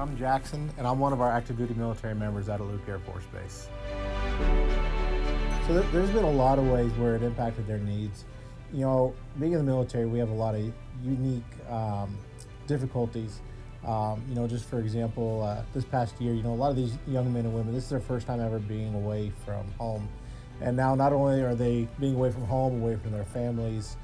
I'm Jackson, and I'm one of our active duty military members out of Luke Air Force Base. So there's been a lot of ways where it impacted their needs. You know, being in the military, we have a lot of unique difficulties. Just for example, this past year, a lot of these young men and women, this is their first time ever being away from home. And now not only are they being away from home, away from their families,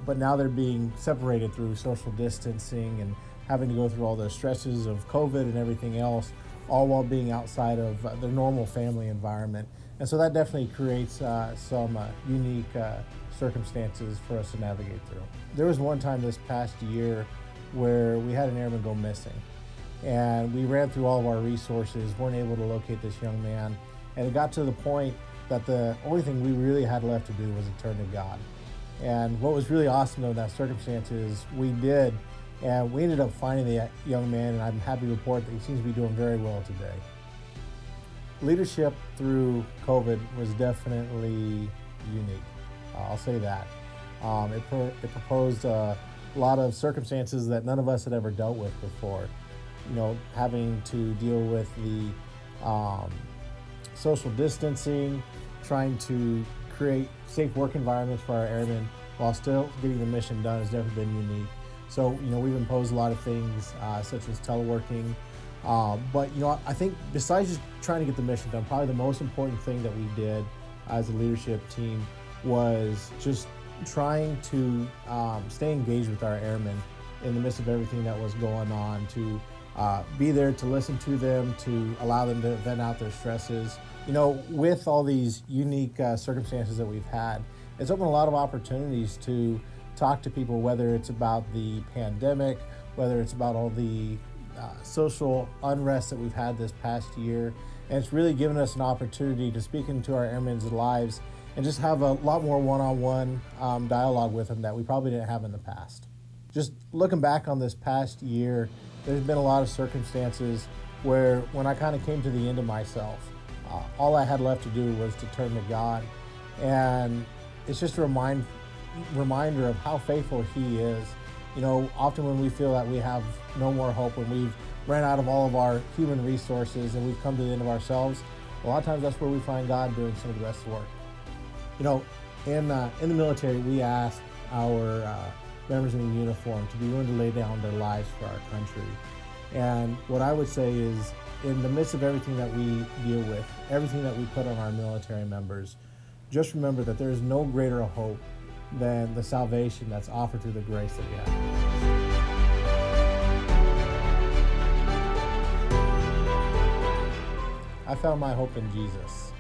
but now they're being separated through social distancing and having to go through all the stresses of COVID and everything else, all while being outside of their normal family environment. And so that definitely creates some unique circumstances for us to navigate through. There was one time this past year where we had an airman go missing, and we ran through all of our resources, weren't able to locate this young man, and it got to the point that the only thing we really had left to do was to turn to God. And what was really awesome in that circumstance is we did, and we ended up finding the young man, and I'm happy to report that he seems to be doing very well today. Leadership through COVID was definitely unique. I'll say that. It proposed a lot of circumstances that none of us had ever dealt with before. Having to deal with the social distancing, trying to create safe work environments for our airmen while still getting the mission done has definitely been unique. So, we've imposed a lot of things such as teleworking. But I think besides just trying to get the mission done, probably the most important thing that we did as a leadership team was just trying to stay engaged with our airmen in the midst of everything that was going on, to be there to listen to them, to allow them to vent out their stresses. With all these unique circumstances that we've had, it's opened a lot of opportunities to talk to people, whether it's about the pandemic, whether it's about all the social unrest that we've had this past year. And it's really given us an opportunity to speak into our airmen's lives and just have a lot more one-on-one dialogue with them that we probably didn't have in the past. Just looking back on this past year, there's been a lot of circumstances where when I kind of came to the end of myself, all I had left to do was to turn to God. And it's just a reminder of how faithful He is. Often when we feel that we have no more hope, when we've ran out of all of our human resources and we've come to the end of ourselves, a lot of times that's where we find God doing some of the best work. In the military, we ask our members in the uniform to be willing to lay down their lives for our country. And what I would say is, in the midst of everything that we deal with, everything that we put on our military members, just remember that there is no greater hope than the salvation that's offered through the grace that we have. I found my hope in Jesus.